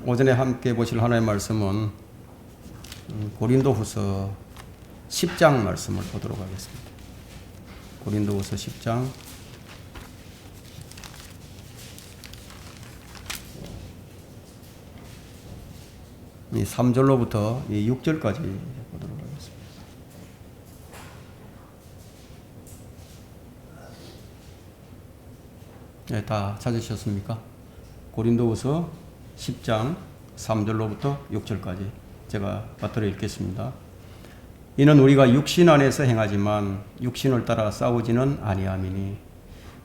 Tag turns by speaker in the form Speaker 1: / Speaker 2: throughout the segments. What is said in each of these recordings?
Speaker 1: 오전에 함께 보실 하나님의 말씀은 고린도후서 10장 말씀을 보도록 하겠습니다. 고린도후서 10장 3절로부터 6절까지 보도록 하겠습니다. 네, 다 찾으셨습니까? 고린도후서 10장 3절로부터 6절까지 제가 받들어 읽겠습니다. 이는 우리가 육신 안에서 행하지만 육신을 따라 싸우지는 아니함이니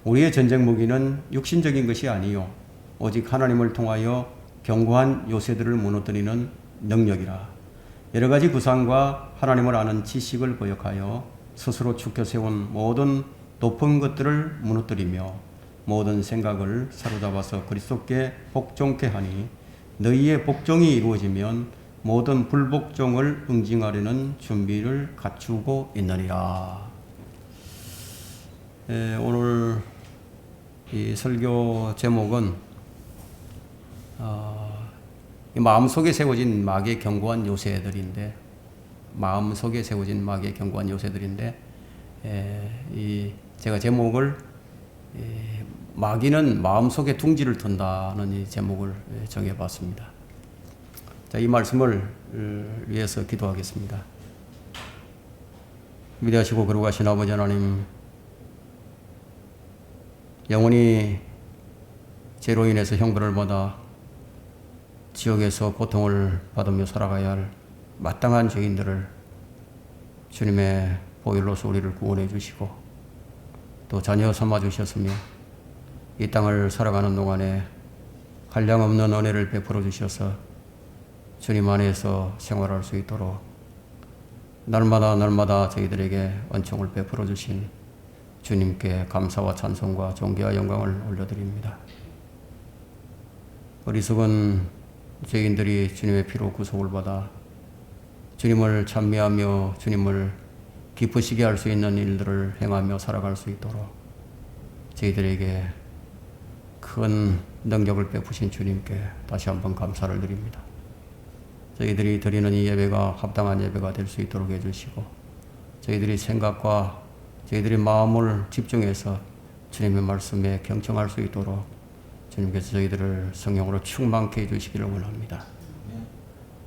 Speaker 1: 우리의 전쟁 무기는 육신적인 것이 아니요 오직 하나님을 통하여 견고한 요새들을 무너뜨리는 능력이라. 여러 가지 구상과 하나님을 아는 지식을 거역하여 스스로 축혀 세운 모든 높은 것들을 무너뜨리며 모든 생각을 사로잡아서 그리스도께 복종케 하니 너희의 복종이 이루어지면 모든 불복종을 응징하려는 준비를 갖추고 있느니라. 오늘 이 설교 제목은 마음속에 세워진 마귀의 견고한 요새들인데, 제가 제목을 마귀는 마음속에 둥지를 튼다는 이 제목을 정해봤습니다. 자, 이 말씀을 위해서 기도하겠습니다. 위대하시고 거룩하신 아버지 하나님, 영원히 죄로 인해서 형벌을 받아 지옥에서 고통을 받으며 살아가야 할 마땅한 죄인들을 주님의 보혈로서 우리를 구원해 주시고 또 자녀 삼아 주셨으며 이 땅을 살아가는 동안에 한량없는 은혜를 베풀어 주셔서 주님 안에서 생활할 수 있도록 날마다 저희들에게 은총을 베풀어 주신 주님께 감사와 찬송과 존귀와 영광을 올려드립니다. 어리석은 죄인들이 주님의 피로 구속을 받아 주님을 찬미하며 주님을 기쁘시게 할 수 있는 일들을 행하며 살아갈 수 있도록 저희들에게 큰 능력을 베푸신 주님께 다시 한번 감사를 드립니다. 저희들이 드리는 이 예배가 합당한 예배가 될 수 있도록 해주시고 저희들이 생각과 저희들의 마음을 집중해서 주님의 말씀에 경청할 수 있도록 주님께서 저희들을 성령으로 충만케 해주시기를 원합니다.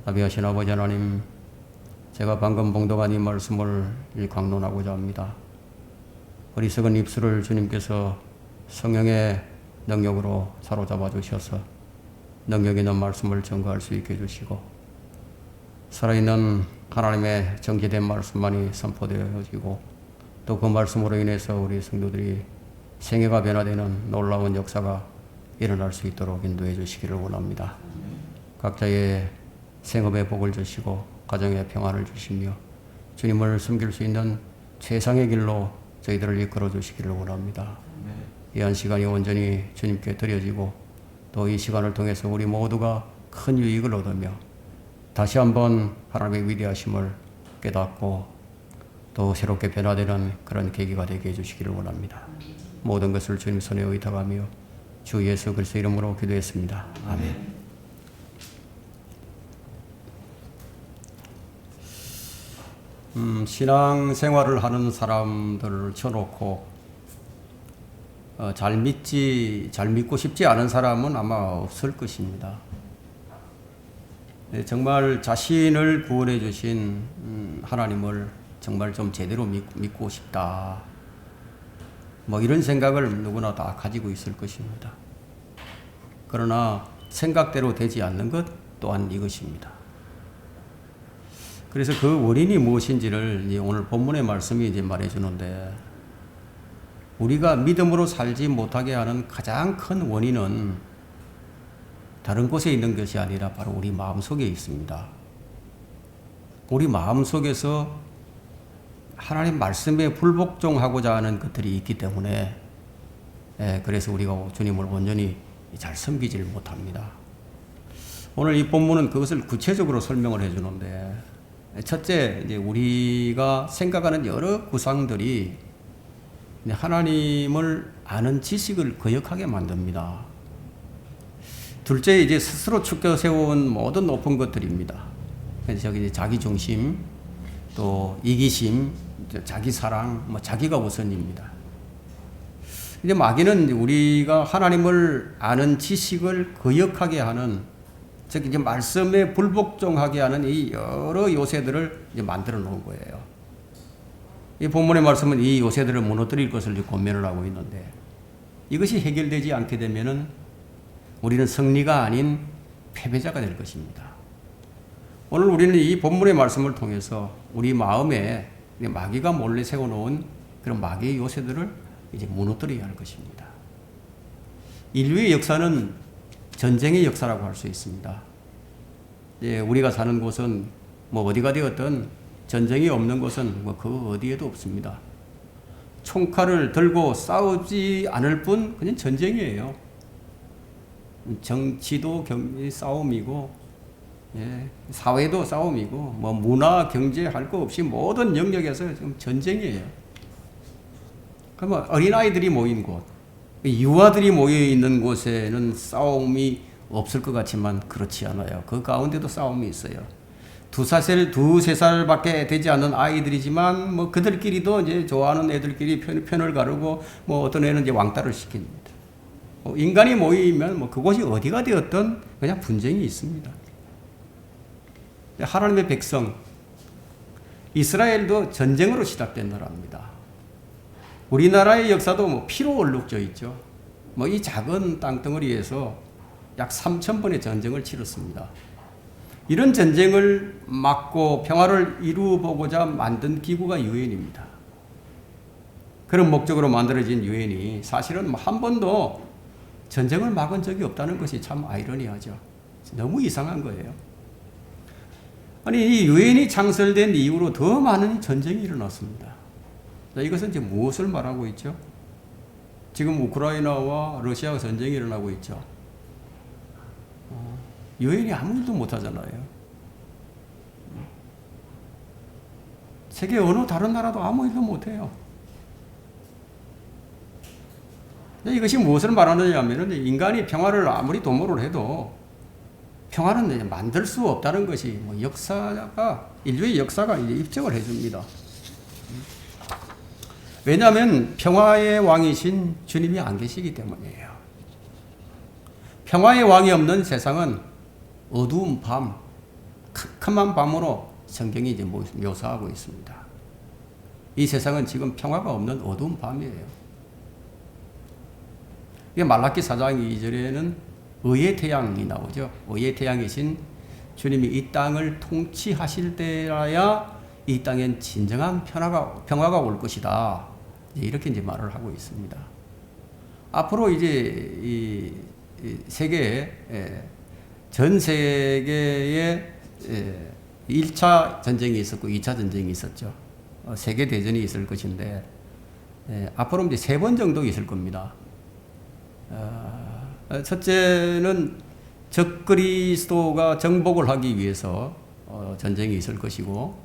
Speaker 1: 자비하신 아버지 하나님, 제가 방금 봉독한 이 말씀을 강론하고자 합니다. 어리석은 입술을 주님께서 성령의 능력으로 사로잡아 주셔서 능력 있는 말씀을 전가할 수 있게 해주시고 살아있는 하나님의 정제된 말씀만이 선포되어지고 또 그 말씀으로 인해서 우리 성도들이 생애가 변화되는 놀라운 역사가 일어날 수 있도록 인도해 주시기를 원합니다. 각자의 생업에 복을 주시고 가정에 평안을 주시며 주님을 섬길 수 있는 최상의 길로 저희들을 이끌어 주시기를 원합니다. 이 한 시간이 온전히 주님께 드려지고 또 이 시간을 통해서 우리 모두가 큰 유익을 얻으며 다시 한번 하나님의 위대하심을 깨닫고 또 새롭게 변화되는 그런 계기가 되게 해주시기를 원합니다. 모든 것을 주님 손에 의탁하며 주 예수 그리스도 이름으로 기도했습니다. 아멘. 신앙 생활을 하는 사람들을 쳐놓고 잘 믿고 싶지 않은 사람은 아마 없을 것입니다. 정말 자신을 구원해 주신 하나님을 정말 좀 제대로 믿고 싶다. 이런 생각을 누구나 다 가지고 있을 것입니다. 그러나 생각대로 되지 않는 것 또한 이것입니다. 그래서 그 원인이 무엇인지를 오늘 본문의 말씀이 말해주는데, 우리가 믿음으로 살지 못하게 하는 가장 큰 원인은 다른 곳에 있는 것이 아니라 바로 우리 마음속에 있습니다. 우리 마음속에서 하나님 말씀에 불복종하고자 하는 것들이 있기 때문에 그래서 우리가 주님을 온전히 잘 섬기지를 못합니다. 오늘 이 본문은 그것을 구체적으로 설명을 해주는데, 첫째, 우리가 생각하는 여러 구상들이 하나님을 아는 지식을 거역하게 만듭니다. 둘째 이제 스스로 축켜 세운 모든 높은 것들입니다. 그래서 저기 이제 자기 중심, 또 이기심, 자기 사랑, 뭐 자기가 우선입니다. 이제 마귀는 우리가 하나님을 아는 지식을 거역하게 하는, 즉 이제 말씀에 불복종하게 하는 이 여러 요새들을 이제 만들어 놓은 거예요. 이 본문의 말씀은 이 요새들을 무너뜨릴 것을 이제 권면을 하고 있는데, 이것이 해결되지 않게 되면은 우리는 승리가 아닌 패배자가 될 것입니다. 오늘 우리는 이 본문의 말씀을 통해서 우리 마음에 마귀가 몰래 세워놓은 그런 마귀의 요새들을 이제 무너뜨려야 할 것입니다. 인류의 역사는 전쟁의 역사라고 할 수 있습니다. 우리가 사는 곳은 뭐 어디가 되었든 전쟁이 없는 곳은 뭐 그 어디에도 없습니다. 총칼을 들고 싸우지 않을 뿐 그냥 전쟁이에요. 정치도 싸움이고, 사회도 싸움이고, 뭐 문화, 경제 할 거 없이 모든 영역에서 지금 전쟁이에요. 그러면 어린아이들이 모인 곳, 유아들이 모여 있는 곳에는 싸움이 없을 것 같지만 그렇지 않아요. 그 가운데도 싸움이 있어요. 2~3살밖에 되지 않는 아이들이지만 뭐 그들끼리도 이제 좋아하는 애들끼리 편을 가르고, 뭐 어떤 애는 이제 왕따를 시킵니다. 인간이 모이면 뭐 그곳이 어디가 되었든 그냥 분쟁이 있습니다. 하나님의 백성 이스라엘도 전쟁으로 시작된 나라입니다. 우리나라의 역사도 뭐 피로 얼룩져 있죠. 뭐 이 작은 땅덩어리에서 약 3,000번의 전쟁을 치렀습니다. 이런 전쟁을 막고 평화를 이루어보고자 만든 기구가 유엔입니다. 그런 목적으로 만들어진 유엔이 사실은 한 번도 전쟁을 막은 적이 없다는 것이 참 아이러니하죠. 너무 이상한 거예요. 아니, 이 유엔이 창설된 이후로 더 많은 전쟁이 일어났습니다. 자, 이것은 이제 무엇을 말하고 있죠? 지금 우크라이나와 러시아가 전쟁이 일어나고 있죠. 유엔이 아무 일도 못하잖아요. 세계 어느 다른 나라도 아무 일도 못해요. 이것이 무엇을 말하느냐 하면, 인간이 평화를 아무리 도모를 해도 평화는 만들 수 없다는 것이 뭐 인류의 역사가 이제 입증을 해줍니다. 왜냐하면 평화의 왕이신 주님이 안 계시기 때문이에요. 평화의 왕이 없는 세상은 어두운 밤, 캄캄한 밤으로 성경이 이제 묘사하고 있습니다. 이 세상은 지금 평화가 없는 어두운 밤이에요. 말라기 4장 2절에는 의의 태양이 나오죠. 의의 태양이신 주님이 이 땅을 통치하실 때라야 이 땅엔 진정한 평화가 올 것이다. 이렇게 이제 말을 하고 있습니다. 앞으로 이제 전 세계에 1차 전쟁이 있었고 2차 전쟁이 있었죠. 세계 대전이 있을 것인데, 앞으로 이제 3번 정도 있을 겁니다. 첫째는 적그리스도가 정복을 하기 위해서 전쟁이 있을 것이고,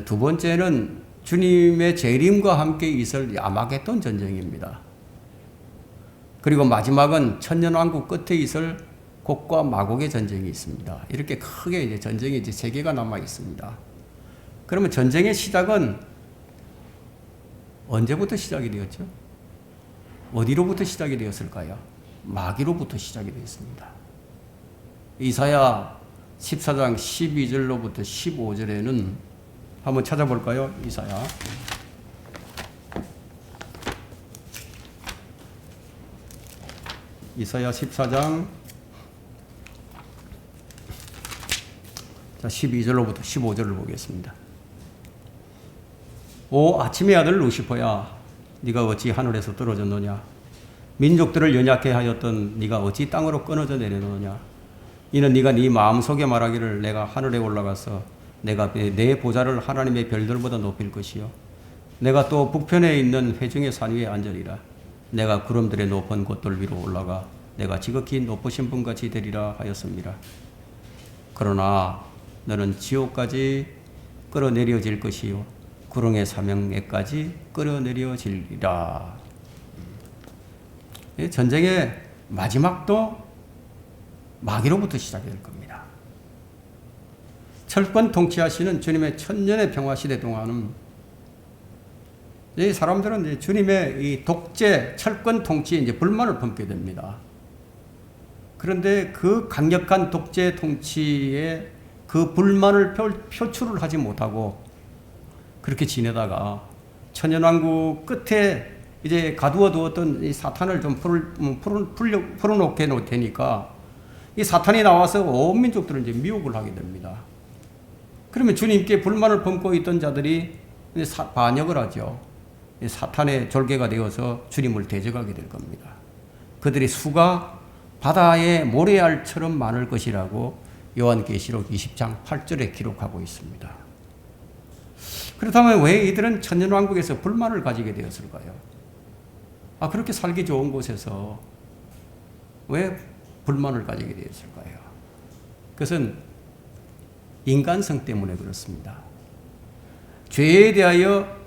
Speaker 1: 두 번째는 주님의 재림과 함께 있을 아마겟돈 전쟁입니다. 그리고 마지막은 천년왕국 끝에 있을 곡과 마곡의 전쟁이 있습니다. 이렇게 크게 이제 전쟁이 이제 3개가 남아 있습니다. 그러면 전쟁의 시작은 언제부터 시작이 되었죠? 어디로부터 시작이 되었을까요? 마귀로부터 시작이 되었습니다. 이사야 14장 12절로부터 15절에는 한번 찾아볼까요? 이사야 14장 12절로부터 15절을 보겠습니다. 오 아침의 아들 루시퍼야, 네가 어찌 하늘에서 떨어졌느냐? 민족들을 연약해 하였던 네가 어찌 땅으로 끊어져 내려오느냐? 이는 네가 네 마음속에 말하기를 내가 하늘에 올라가서 내가 내 보좌를 하나님의 별들보다 높일 것이요 내가 또 북편에 있는 회중의 산 위에 앉으리라. 내가 구름들의 높은 곳들 위로 올라가 내가 지극히 높으신 분같이 되리라 하였습니다. 그러나 너는 지옥까지 끌어내려질 것이요 구렁의 사명에까지 끌어내려지리라. 전쟁의 마지막도 마귀로부터 시작이 될 겁니다. 철권 통치하시는 주님의 천년의 평화 시대 동안은 이 사람들은 이제 주님의 이 독재, 철권 통치에 이제 불만을 품게 됩니다. 그런데 그 강력한 독재 통치에 그 불만을 표출을 하지 못하고 그렇게 지내다가 천연왕국 끝에 이제 가두어 두었던 이 사탄을 좀 풀어놓게 되니까 이 사탄이 나와서 온 민족들을 이제 미혹을 하게 됩니다. 그러면 주님께 불만을 품고 있던 자들이 반역을 하죠. 사탄의 졸개가 되어서 주님을 대적하게 될 겁니다. 그들의 수가 바다의 모래알처럼 많을 것이라고 요한계시록 20장 8절에 기록하고 있습니다. 그렇다면 왜 이들은 천년왕국에서 불만을 가지게 되었을까요? 그렇게 살기 좋은 곳에서 왜 불만을 가지게 되었을까요? 그것은 인간성 때문에 그렇습니다. 죄에 대하여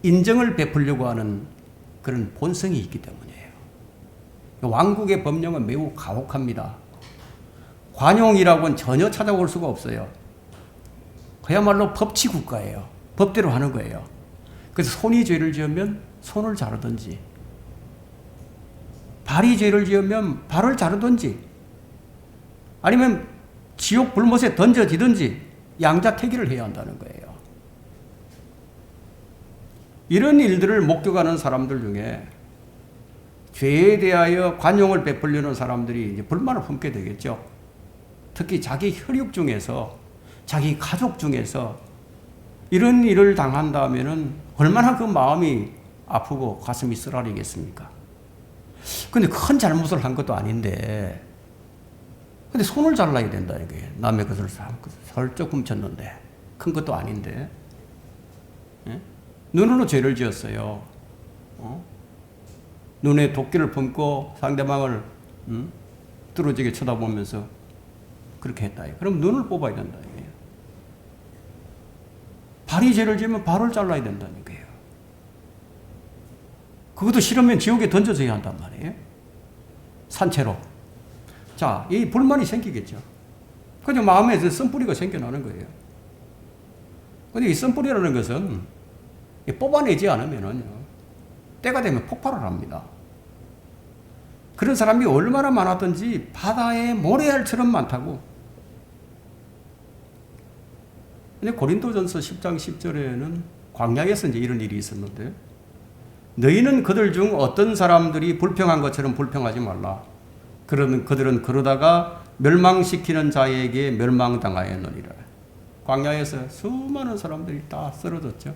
Speaker 1: 인정을 베풀려고 하는 그런 본성이 있기 때문이에요. 왕국의 법령은 매우 가혹합니다. 관용이라고는 전혀 찾아올 수가 없어요. 그야말로 법치국가예요. 법대로 하는 거예요. 그래서 손이 죄를 지으면 손을 자르든지, 발이 죄를 지으면 발을 자르든지, 아니면 지옥 불못에 던져지든지 양자택일을 해야 한다는 거예요. 이런 일들을 목격하는 사람들 중에 죄에 대하여 관용을 베풀려는 사람들이 이제 불만을 품게 되겠죠. 특히 자기 혈육 중에서, 자기 가족 중에서 이런 일을 당한다면은 얼마나 그 마음이 아프고 가슴이 쓰라리겠습니까? 근데 큰 잘못을 한 것도 아닌데, 근데 손을 잘라야 된다 이게. 남의 것을 살짝 훔쳤는데 큰 것도 아닌데, 예? 눈으로 죄를 지었어요. 눈에 도끼를 품고 상대방을 뚫어지게 쳐다보면서 그렇게 했다. 그럼 눈을 뽑아야 된다. 발이 죄를 지으면 발을 잘라야 된다는 거예요. 그것도 싫으면 지옥에 던져져야 한단 말이에요. 산채로. 자, 이 불만이 생기겠죠. 그냥 마음에 쓴뿌리가 생겨나는 거예요. 근데 이 쓴뿌리라는 것은 뽑아내지 않으면은 때가 되면 폭발을 합니다. 그런 사람이 얼마나 많았던지 바다에 모래알처럼 많다고. 근데 고린도전서 10장 10절에는 광야에서 이제 이런 일이 있었는데, 너희는 그들 중 어떤 사람들이 불평한 것처럼 불평하지 말라. 그들은 그러다가 멸망시키는 자에게 멸망당하였느니라. 광야에서 수많은 사람들이 다 쓰러졌죠.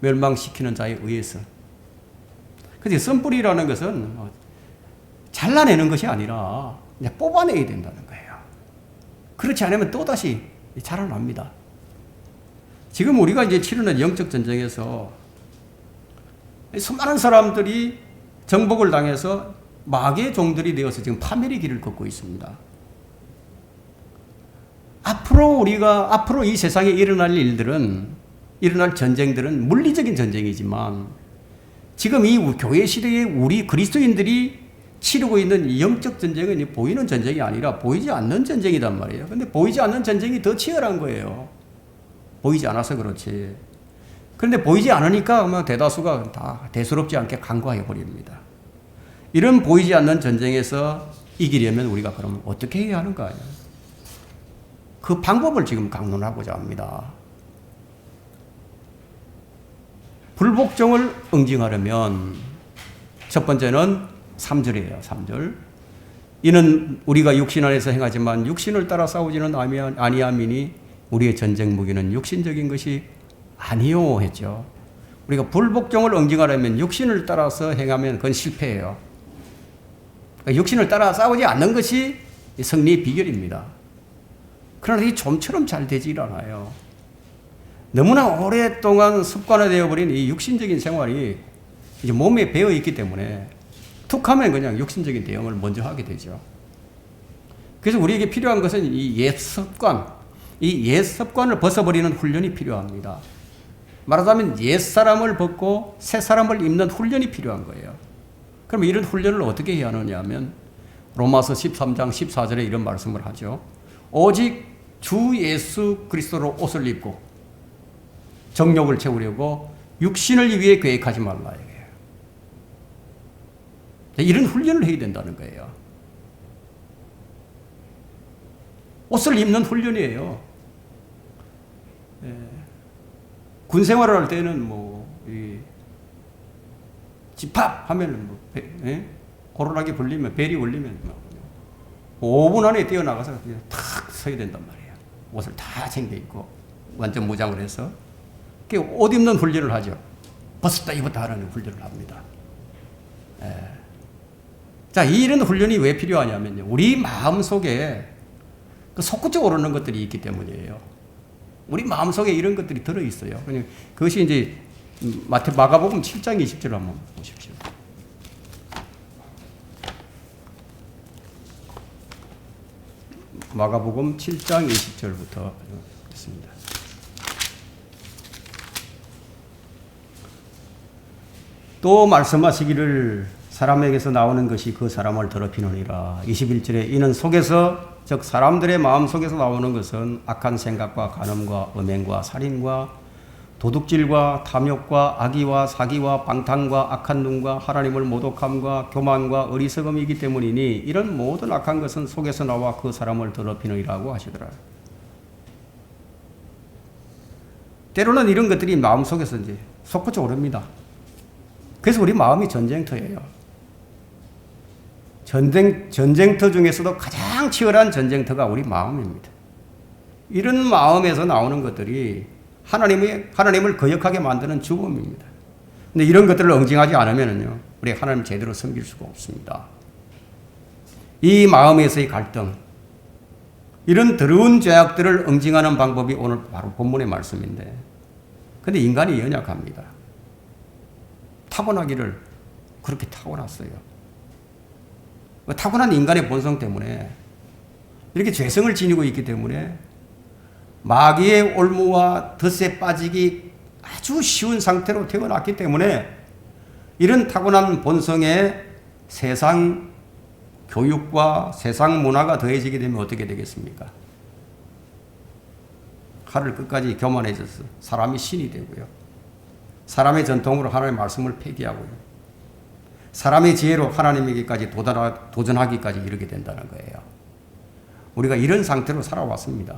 Speaker 1: 멸망시키는 자에 의해서. 그래서 쓴뿌리라는 것은 잘라내는 것이 아니라 그냥 뽑아내야 된다는 거예요. 그렇지 않으면 또다시 자라납니다. 지금 우리가 이제 치르는 영적 전쟁에서 수많은 사람들이 정복을 당해서 마귀의 종들이 되어서 지금 파멸의 길을 걷고 있습니다. 앞으로 이 세상에 일어날 전쟁들은 물리적인 전쟁이지만, 지금 이 교회 시대에 우리 그리스도인들이 치르고 있는 이 영적 전쟁은 보이는 전쟁이 아니라 보이지 않는 전쟁이란 말이에요. 근데 보이지 않는 전쟁이 더 치열한 거예요. 보이지 않아서 그렇지. 그런데 보이지 않으니까 아마 대다수가 다 대수롭지 않게 간과해 버립니다. 이런 보이지 않는 전쟁에서 이기려면 우리가 그럼 어떻게 해야 하는가? 그 방법을 지금 강론하고자 합니다. 불복종을 응징하려면 첫 번째는 3절이에요. 3절. 이는 우리가 육신 안에서 행하지만 육신을 따라 싸우지는 아니함이니 우리의 전쟁 무기는 육신적인 것이 아니요 했죠. 우리가 불복종을 응징하려면 육신을 따라서 행하면 그건 실패예요. 그러니까 육신을 따라 싸우지 않는 것이 승리의 비결입니다. 그러나 이 좀처럼 잘 되지 않아요. 너무나 오랫동안 습관화되어 버린 이 육신적인 생활이 이제 몸에 배어 있기 때문에 툭하면 그냥 육신적인 대응을 먼저 하게 되죠. 그래서 우리에게 필요한 것은 이 옛 습관을 벗어버리는 훈련이 필요합니다. 말하자면 옛 사람을 벗고 새 사람을 입는 훈련이 필요한 거예요. 그럼 이런 훈련을 어떻게 해야 하느냐 하면, 로마서 13장 14절에 이런 말씀을 하죠. 오직 주 예수 그리스도로 옷을 입고 정욕을 채우려고 육신을 위해 계획하지 말라. 이런 훈련을 해야 된다는 거예요. 옷을 입는 훈련이에요. 군 생활을 할 때는 집합 하면은 고루나기 불리면 벨이 울리면 5분 안에 뛰어나가서 그냥 탁 서야 된단 말이에요. 옷을 다 챙겨 입고 완전 무장을 해서 옷 입는 훈련을 하죠. 벗었다 입었다 하는 훈련을 합니다. 자, 이런 훈련이 왜 필요하냐면요. 우리 마음속에 솟구쳐 오르는 것들이 있기 때문이에요. 우리 마음속에 이런 것들이 들어있어요. 그것이 이제 마가복음 7장 20절 한번 보십시오. 마가복음 7장 20절부터 있습니다. 또 말씀하시기를 사람에게서 나오는 것이 그 사람을 더럽히느니라. 21절에 이는 속에서 즉 사람들의 마음 속에서 나오는 것은 악한 생각과 간음과 음행과 살인과 도둑질과 탐욕과 악의와 사기와 방탕과 악한 눈과 하나님을 모독함과 교만과 어리석음이기 때문이니 이런 모든 악한 것은 속에서 나와 그 사람을 더럽히느니라고 하시더라. 때로는 이런 것들이 마음 속에서 이제 솟구쳐 오릅니다. 그래서 우리 마음이 전쟁터예요. 전쟁터 중에서도 가장 치열한 전쟁터가 우리 마음입니다. 이런 마음에서 나오는 것들이 하나님을 거역하게 만드는 주범입니다. 근데 이런 것들을 응징하지 않으면요, 우리 하나님 제대로 섬길 수가 없습니다. 이 마음에서의 갈등, 이런 더러운 죄악들을 응징하는 방법이 오늘 바로 본문의 말씀인데, 근데 인간이 연약합니다. 타고나기를 그렇게 타고났어요. 타고난 인간의 본성 때문에 이렇게 죄성을 지니고 있기 때문에 마귀의 올무와 덫에 빠지기 아주 쉬운 상태로 태어났기 때문에 이런 타고난 본성에 세상 교육과 세상 문화가 더해지게 되면 어떻게 되겠습니까? 하늘 끝까지 교만해져서 사람이 신이 되고요. 사람의 전통으로 하나님의 말씀을 폐기하고요. 사람의 지혜로 하나님에게까지 도전하기까지 이르게 된다는 거예요. 우리가 이런 상태로 살아왔습니다.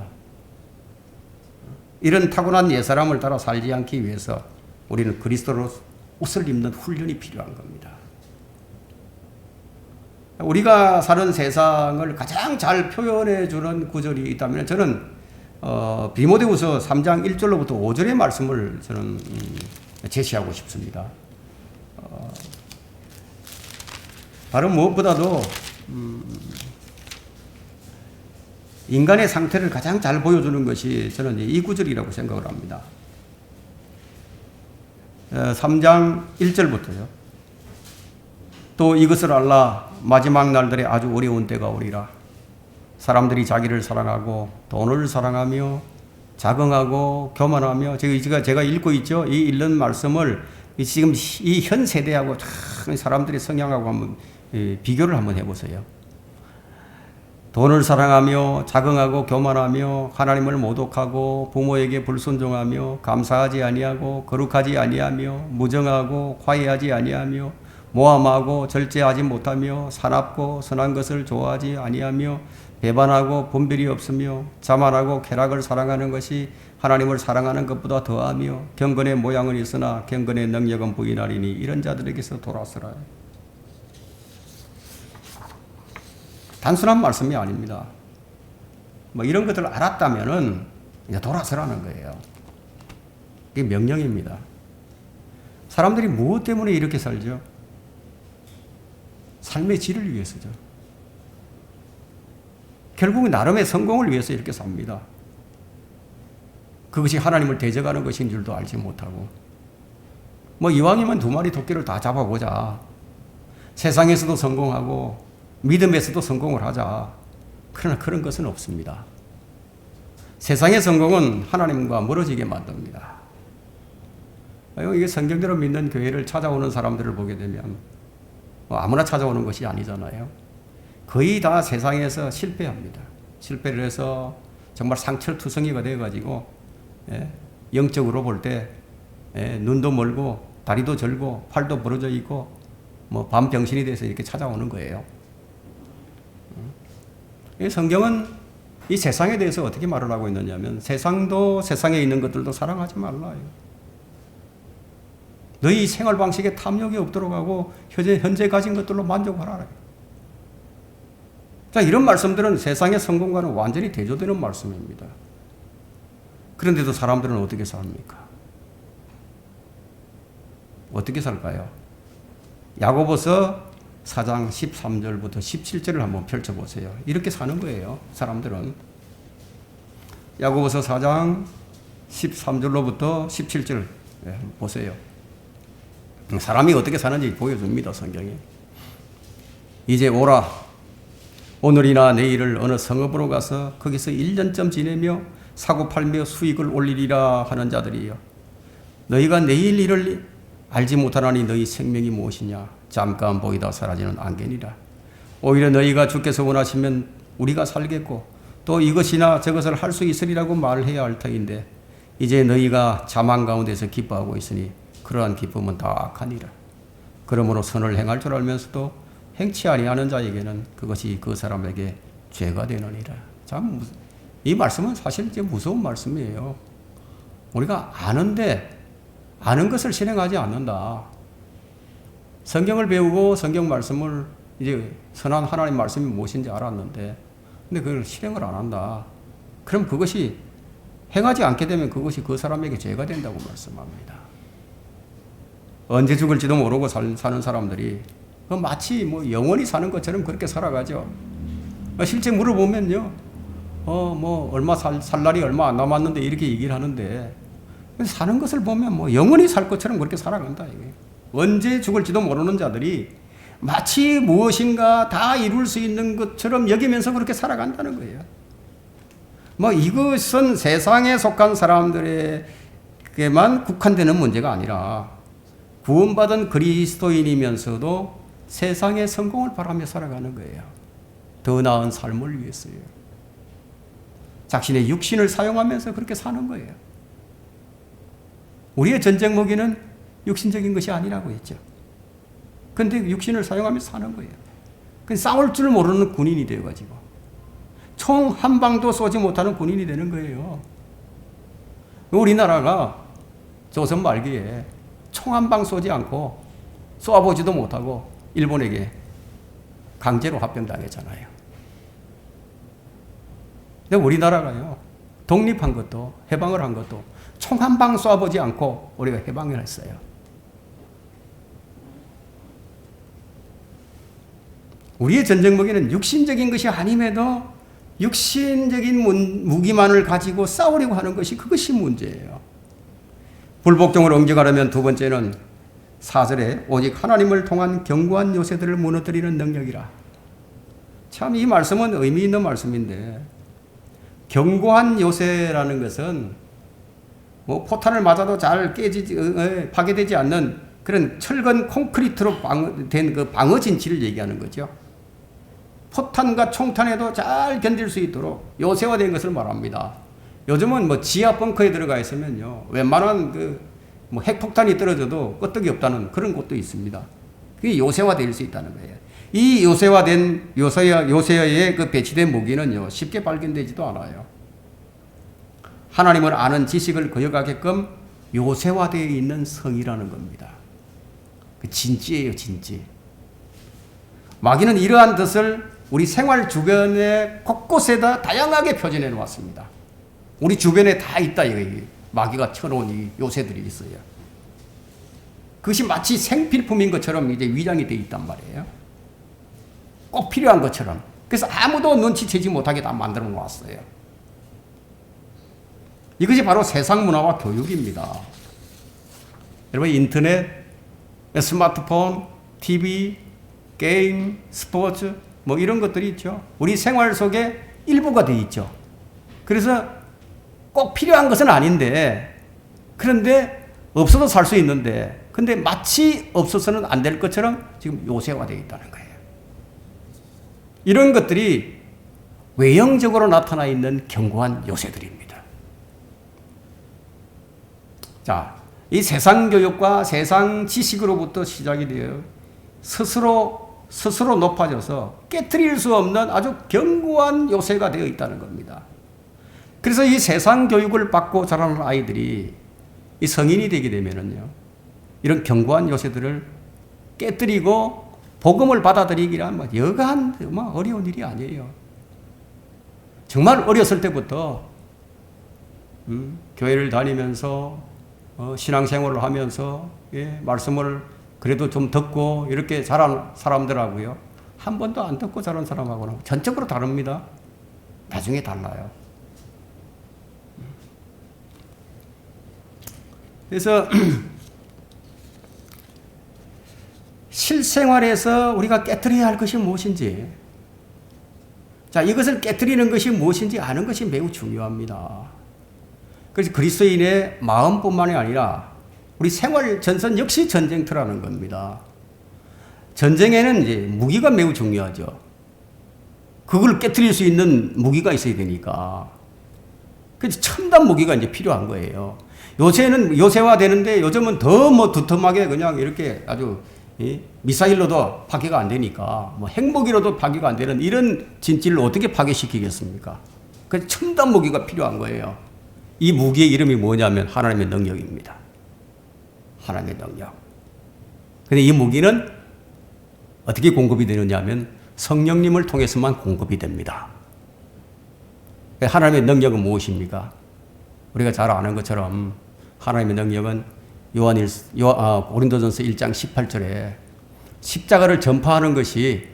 Speaker 1: 이런 타고난 옛사람을 따라 살지 않기 위해서 우리는 그리스도로 옷을 입는 훈련이 필요한 겁니다. 우리가 사는 세상을 가장 잘 표현해 주는 구절이 있다면 저는 디모데후서 3장 1절로부터 5절의 말씀을 저는 제시하고 싶습니다. 다른 무엇보다도 인간의 상태를 가장 잘 보여주는 것이 저는 이 구절이라고 생각을 합니다. 3장 1절부터요. 또 이것을 알라 마지막 날들에 아주 어려운 때가 오리라. 사람들이 자기를 사랑하고 돈을 사랑하며 자긍하고 교만하며 제가 읽고 있죠. 이 읽는 말씀을 지금 이 현 세대하고 사람들의 성향하고 한번 비교를 한번 해보세요. 돈을 사랑하며 자긍하고 교만하며 하나님을 모독하고 부모에게 불순종하며 감사하지 아니하고 거룩하지 아니하며 무정하고 화해하지 아니하며 모함하고 절제하지 못하며 사납고 선한 것을 좋아하지 아니하며 배반하고 분별이 없으며 자만하고 쾌락을 사랑하는 것이 하나님을 사랑하는 것보다 더하며 경건의 모양은 있으나 경건의 능력은 부인하리니 이런 자들에게서 돌아서라. 단순한 말씀이 아닙니다. 이런 것들을 알았다면은 이제 돌아서라는 거예요. 이게 명령입니다. 사람들이 무엇 때문에 이렇게 살죠? 삶의 질을 위해서죠. 결국은 나름의 성공을 위해서 이렇게 삽니다. 그것이 하나님을 대적하는 것인 줄도 알지 못하고 이왕이면 2마리 토끼를 다 잡아보자. 세상에서도 성공하고 믿음에서도 성공을 하자. 그러나 그런 것은 없습니다. 세상의 성공은 하나님과 멀어지게 만듭니다. 이게 성경대로 믿는 교회를 찾아오는 사람들을 보게 되면 아무나 찾아오는 것이 아니잖아요. 거의 다 세상에서 실패합니다. 실패를 해서 정말 상처투성이가 되어가지고 영적으로 볼 때 눈도 멀고 다리도 절고 팔도 부러져 있고 뭐 밤병신이 돼서 이렇게 찾아오는 거예요. 이 성경은 이 세상에 대해서 어떻게 말을 하고 있느냐면 세상도 세상에 있는 것들도 사랑하지 말라. 너희 생활 방식에 탐욕이 없도록 하고 현재 가진 것들로 만족하라. 자, 이런 말씀들은 세상의 성공과는 완전히 대조되는 말씀입니다. 그런데도 사람들은 어떻게 삽니까? 어떻게 살까요? 야고보서 4장 13절부터 17절을 한번 펼쳐보세요. 이렇게 사는 거예요. 사람들은. 야고보서 4장 13절로부터 17절 보세요. 사람이 어떻게 사는지 보여줍니다. 성경이. 이제 오라. 오늘이나 내일을 어느 성읍으로 가서 거기서 1년쯤 지내며 사고 팔며 수익을 올리리라 하는 자들이여. 너희가 내일 일을 알지 못하나니 너희 생명이 무엇이냐. 잠깐 보이다 사라지는 안개니라. 오히려 너희가 주께서 원하시면 우리가 살겠고 또 이것이나 저것을 할 수 있으리라고 말해야 할 터인데 이제 너희가 자만 가운데서 기뻐하고 있으니 그러한 기쁨은 다 악하니라. 그러므로 선을 행할 줄 알면서도 행치 아니하는 자에게는 그것이 그 사람에게 죄가 되느니라. 참, 이 말씀은 사실 이제 무서운 말씀이에요. 우리가 아는데 아는 것을 실행하지 않는다. 성경을 배우고 성경 말씀을 이제 선한 하나님 말씀이 무엇인지 알았는데 근데 그걸 실행을 안 한다. 그럼 그것이 행하지 않게 되면 그것이 그 사람에게 죄가 된다고 말씀합니다. 언제 죽을지도 모르고 사는 사람들이 마치 뭐 영원히 사는 것처럼 그렇게 살아가죠. 실제 물어보면요, 뭐 얼마 살 날이 얼마 안 남았는데 이렇게 얘기를 하는데 사는 것을 보면 뭐 영원히 살 것처럼 그렇게 살아간다 이게. 언제 죽을지도 모르는 자들이 마치 무엇인가 다 이룰 수 있는 것처럼 여기면서 그렇게 살아간다는 거예요. 뭐 이것은 세상에 속한 사람들에게만 국한되는 문제가 아니라 구원받은 그리스도인이면서도 세상의 성공을 바라며 살아가는 거예요. 더 나은 삶을 위해서요. 자신의 육신을 사용하면서 그렇게 사는 거예요. 우리의 전쟁 무기는 육신적인 것이 아니라고 했죠. 그런데 육신을 사용하면서 사는 거예요. 싸울 줄 모르는 군인이 되어가지고 총 한 방도 쏘지 못하는 군인이 되는 거예요. 우리나라가 조선 말기에 총 한 방 쏘지 않고 쏘아보지도 못하고 일본에게 강제로 합병당했잖아요. 근데 우리나라가요, 독립한 것도 해방을 한 것도 총 한 방 쏘아보지 않고 우리가 해방을 했어요. 우리의 전쟁 무기는 육신적인 것이 아님에도 육신적인 무기만을 가지고 싸우려고 하는 것이 그것이 문제예요. 불복종을 응징하려면 두 번째는 4절에 오직 하나님을 통한 견고한 요새들을 무너뜨리는 능력이라. 참 이 말씀은 의미 있는 말씀인데 견고한 요새라는 것은 뭐 포탄을 맞아도 잘 파괴되지 않는 그런 철근 콘크리트로 된 그 방어 진치를 얘기하는 거죠. 포탄과 총탄에도 잘 견딜 수 있도록 요새화된 것을 말합니다. 요즘은 뭐 지하 벙커에 들어가 있으면요, 웬만한 뭐 핵폭탄이 떨어져도 끄떡이 없다는 그런 곳도 있습니다. 그게 요새화될 수 있다는 거예요. 이 요새화된 요새에 그 배치된 무기는요, 쉽게 발견되지도 않아요. 하나님을 아는 지식을 거역하게끔 요새화되어 있는 성이라는 겁니다. 그 진지예요, 진지. 마귀는 이러한 뜻을 우리 생활 주변에 곳곳에다 다양하게 표현해 놓았습니다. 우리 주변에 다 있다, 여기. 마귀가 쳐놓은 이 요새들이 있어요. 그것이 마치 생필품인 것처럼 이제 위장이 되어 있단 말이에요. 꼭 필요한 것처럼. 그래서 아무도 눈치채지 못하게 다 만들어 놓았어요. 이것이 바로 세상 문화와 교육입니다. 여러분, 인터넷, 스마트폰, TV, 게임, 스포츠, 뭐 이런 것들이 있죠. 우리 생활 속에 일부가 되어 있죠. 그래서 꼭 필요한 것은 아닌데, 그런데 없어도 살 수 있는데, 근데 마치 없어서는 안 될 것처럼 지금 요새화되어 있다는 거예요. 이런 것들이 외형적으로 나타나 있는 견고한 요새들입니다. 자, 이 세상 교육과 세상 지식으로부터 시작이 되어 스스로 높아져서 깨트릴 수 없는 아주 견고한 요새가 되어 있다는 겁니다. 그래서 이 세상 교육을 받고 자라는 아이들이 이 성인이 되게 되면은요, 이런 견고한 요새들을 깨뜨리고 복음을 받아들이기란 여간 어려운 일이 아니에요. 정말 어렸을 때부터 교회를 다니면서 신앙생활을 하면서 말씀을 그래도 좀 듣고 이렇게 자란 사람들하고요, 한 번도 안 듣고 자란 사람하고는 전적으로 다릅니다. 나중에 달라요. 그래서 실생활에서 우리가 깨트려야 할 것이 무엇인지, 자, 이것을 깨트리는 것이 무엇인지 아는 것이 매우 중요합니다. 그래서 그리스도인의 마음뿐만이 아니라 우리 생활 전선 역시 전쟁터라는 겁니다. 전쟁에는 이제 무기가 매우 중요하죠. 그걸 깨트릴 수 있는 무기가 있어야 되니까. 그래서 첨단 무기가 이제 필요한 거예요. 요새는 요새화되는데 요즘은 더 두툼하게 그냥 이렇게 아주 미사일로도 파괴가 안 되니까 핵무기로도 파괴가 안 되는 이런 진지를 어떻게 파괴시키겠습니까? 그래서 첨단 무기가 필요한 거예요. 이 무기의 이름이 뭐냐면 하나님의 능력입니다. 하나님의 능력. 근데 이 무기는 어떻게 공급이 되느냐 하면 성령님을 통해서만 공급이 됩니다. 하나님의 능력은 무엇입니까? 우리가 잘 아는 것처럼 하나님의 능력은 고린도전서 1장 18절에 십자가를 전파하는 것이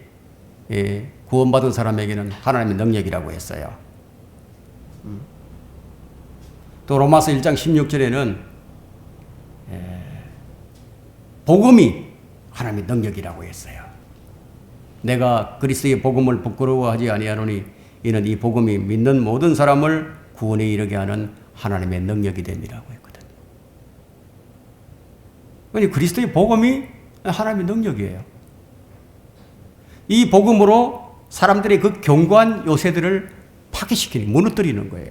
Speaker 1: 구원받은 사람에게는 하나님의 능력이라고 했어요. 또 로마서 1장 16절에는 복음이 하나님의 능력이라고 했어요. 내가 그리스도의 복음을 부끄러워하지 아니하노니 이는 이 복음이 믿는 모든 사람을 구원에 이르게 하는 하나님의 능력이 됨이라고 했거든요. 그러니까 그리스도의 복음이 하나님의 능력이에요. 이 복음으로 사람들의 그 견고한 요새들을 파괴시키는, 무너뜨리는 거예요.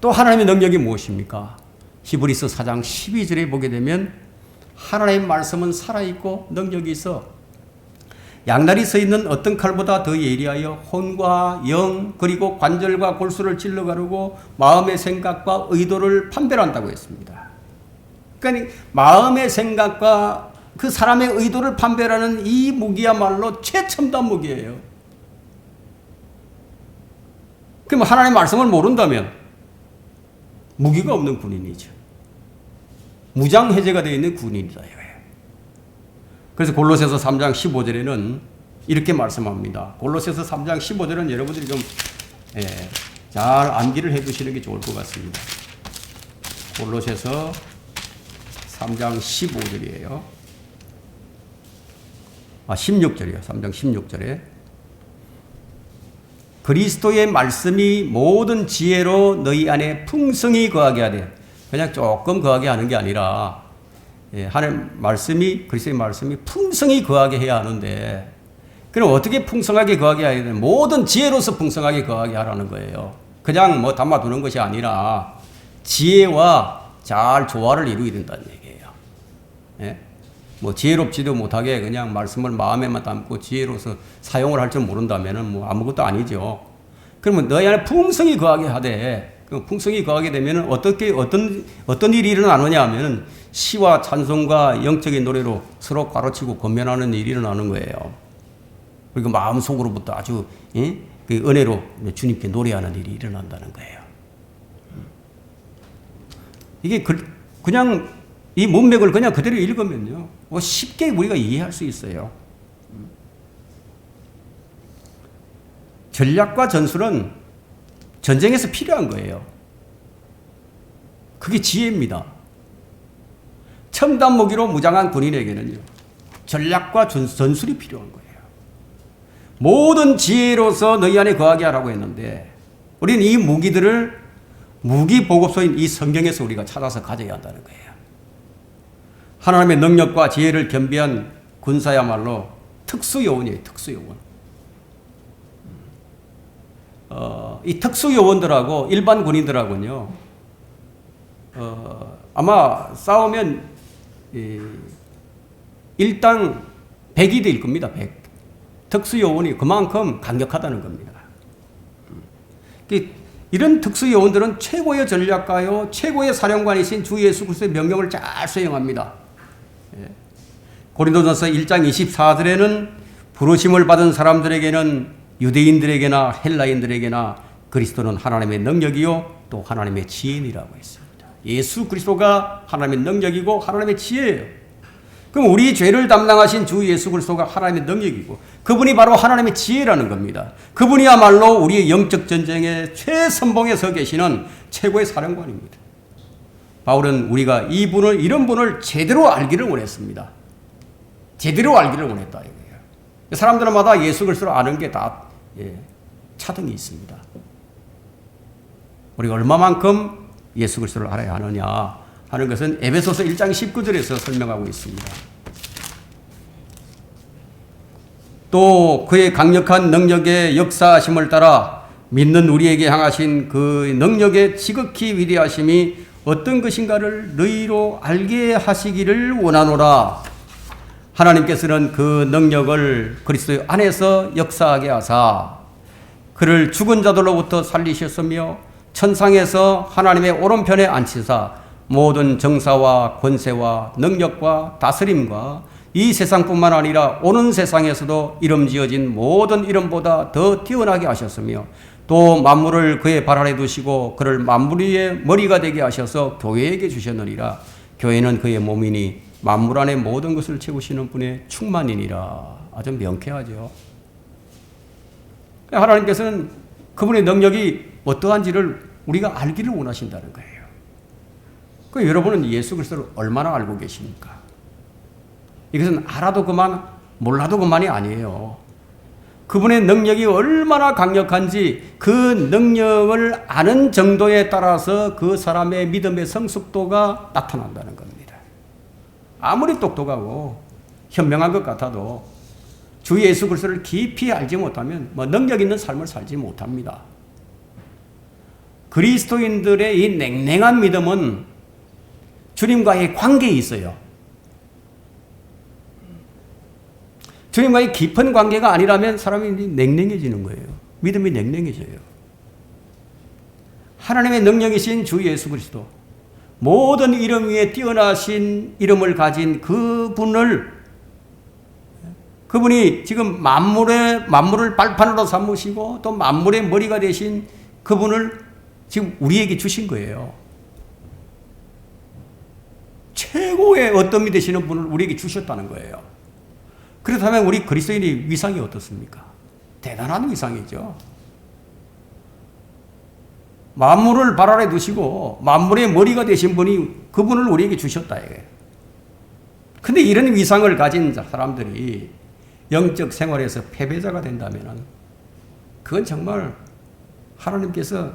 Speaker 1: 또 하나님의 능력이 무엇입니까? 히브리서 4장 12절에 보게 되면 하나님의 말씀은 살아있고 능력이 있어 양날이 서 있는 어떤 칼보다 더 예리하여 혼과 영 그리고 관절과 골수를 찔러 가르고 마음의 생각과 의도를 판별한다고 했습니다. 그러니까 마음의 생각과 그 사람의 의도를 판별하는 이 무기야말로 최첨단 무기예요. 그럼 하나님의 말씀을 모른다면 무기가 없는 군인이죠. 무장해제가 되어 있는 군인이다. 그래서 골로새서 3장 15절에는 이렇게 말씀합니다. 골로새서 3장 15절은 여러분들이 좀 잘 암기를 해 두시는 게 좋을 것 같습니다. 골로새서 3장 15절이에요. 16절이에요. 3장 16절에 그리스도의 말씀이 모든 지혜로 너희 안에 풍성히 거하게 하되, 그냥 조금 거하게 하는 게 아니라 하나님 말씀이, 그리스도의 말씀이 풍성히 거하게 해야 하는데, 그럼 어떻게 풍성하게 거하게 해야 되냐? 모든 지혜로서 풍성하게 거하게 하라는 거예요. 그냥 담아두는 것이 아니라 지혜와 잘 조화를 이루어야 된다는 얘기예요. 지혜롭지도 못하게 그냥 말씀을 마음에만 담고 지혜로서 사용을 할 줄 모른다면 아무것도 아니죠. 그러면 너희 안에 풍성히 거하게 하되, 풍성히 거하게 되면 어떤 일이 일어나느냐 하면 시와 찬송과 영적인 노래로 서로 가르치고 권면하는 일이 일어나는 거예요. 그리고 마음속으로부터 아주 그 은혜로 주님께 노래하는 일이 일어난다는 거예요. 이게 그냥 이 문맥을 그냥 그대로 읽으면요, 쉽게 우리가 이해할 수 있어요. 전략과 전술은 전쟁에서 필요한 거예요. 그게 지혜입니다. 첨단 무기로 무장한 군인에게는요, 전략과 전술이 필요한 거예요. 모든 지혜로서 너희 안에 거하게 하라고 했는데, 우리는 이 무기들을 무기 보급소인 이 성경에서 우리가 찾아서 가져야 한다는 거예요. 하나님의 능력과 지혜를 겸비한 군사야말로 특수요원이에요. 특수요원. 이 특수 요원들하고 일반 군인들하고는요, 아마 싸우면 일당 100이 될 겁니다. 100. 특수 요원이 그만큼 강력하다는 겁니다. 이런 특수 요원들은 최고의 전략가요, 최고의 사령관이신 주 예수 그리스도의 명령을 잘 수행합니다. 고린도전서 1장 24절에는 부르심을 받은 사람들에게는 유대인들에게나 헬라인들에게나 그리스도는 하나님의 능력이요 또 하나님의 지혜이라고 했습니다. 예수 그리스도가 하나님의 능력이고 하나님의 지혜예요. 그럼 우리 죄를 담당하신 주 예수 그리스도가 하나님의 능력이고 그분이 바로 하나님의 지혜라는 겁니다. 그분이야말로 우리의 영적 전쟁의 최선봉에 서 계시는 최고의 사령관입니다. 바울은 우리가 이런 분을 제대로 알기를 원했습니다. 제대로 알기를 원했다 이거예요. 사람들마다 예수 그리스도를 아는 게 다 차등이 있습니다. 우리가 얼마만큼 예수 그리스도를 알아야 하느냐 하는 것은 에베소서 1장 19절에서 설명하고 있습니다. 또 그의 강력한 능력의 역사하심을 따라 믿는 우리에게 향하신 그 능력의 지극히 위대하심이 어떤 것인가를 너희로 알게 하시기를 원하노라. 하나님께서는 그 능력을 그리스도 안에서 역사하게 하사 그를 죽은 자들로부터 살리셨으며 천상에서 하나님의 오른편에 앉히사 모든 정사와 권세와 능력과 다스림과 이 세상뿐만 아니라 오는 세상에서도 이름 지어진 모든 이름보다 더 뛰어나게 하셨으며 또 만물을 그의 발 아래 두시고 그를 만물 위의 머리가 되게 하셔서 교회에게 주셨느니라. 교회는 그의 몸이니 만물 안에 모든 것을 채우시는 분의 충만이니라. 아주 명쾌하죠. 하나님께서는 그분의 능력이 어떠한지를 우리가 알기를 원하신다는 거예요. 여러분은 예수 그리스도를 얼마나 알고 계십니까? 이것은 알아도 그만, 몰라도 그만이 아니에요. 그분의 능력이 얼마나 강력한지 그 능력을 아는 정도에 따라서 그 사람의 믿음의 성숙도가 나타난다는 겁니다. 아무리 똑똑하고 현명한 것 같아도 주 예수 그리스도를 깊이 알지 못하면 능력 있는 삶을 살지 못합니다. 그리스도인들의 이 냉랭한 믿음은 주님과의 관계에 있어요. 주님과의 깊은 관계가 아니라면 사람이 냉랭해지는 거예요. 믿음이 냉랭해져요. 하나님의 능력이신 주 예수 그리스도, 모든 이름 위에 뛰어나신 이름을 가진 그분이 지금 만물을 발판으로 삼으시고 또 만물의 머리가 되신 그분을 지금 우리에게 주신 거예요. 최고의 어떤 되시는 분을 우리에게 주셨다는 거예요. 그렇다면 우리 그리스도인의 위상이 어떻습니까? 대단한 위상이죠. 만물을 발 아래 두시고 만물의 머리가 되신 분이 그분을 우리에게 주셨다 이거예요. 근데 이런 위상을 가진 사람들이 영적 생활에서 패배자가 된다면 그건 정말 하나님께서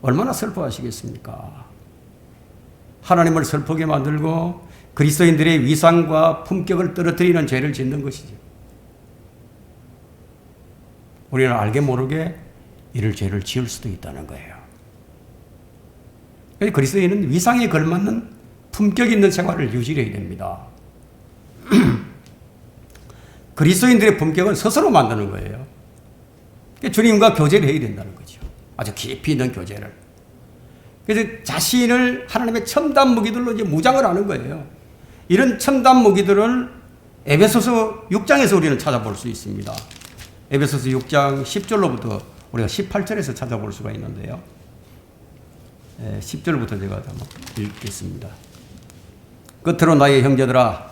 Speaker 1: 얼마나 슬퍼하시겠습니까? 하나님을 슬프게 만들고 그리스도인들의 위상과 품격을 떨어뜨리는 죄를 짓는 것이죠. 우리는 알게 모르게 이럴 죄를 지을 수도 있다는 거예요. 그리스도인은 위상에 걸맞는 품격 있는 생활을 유지해야 됩니다. 그리스도인들의 품격은 스스로 만드는 거예요. 주님과 교제를 해야 된다는 거죠. 아주 깊이 있는 교제를. 그래서 자신을 하나님의 첨단 무기들로 이제 무장을 하는 거예요. 이런 첨단 무기들을 에베소서 6장에서 우리는 찾아볼 수 있습니다. 에베소서 6장 10절로부터 우리가 18절에서 찾아볼 수가 있는데요. 10절부터 제가 한번 읽겠습니다. 끝으로 나의 형제들아,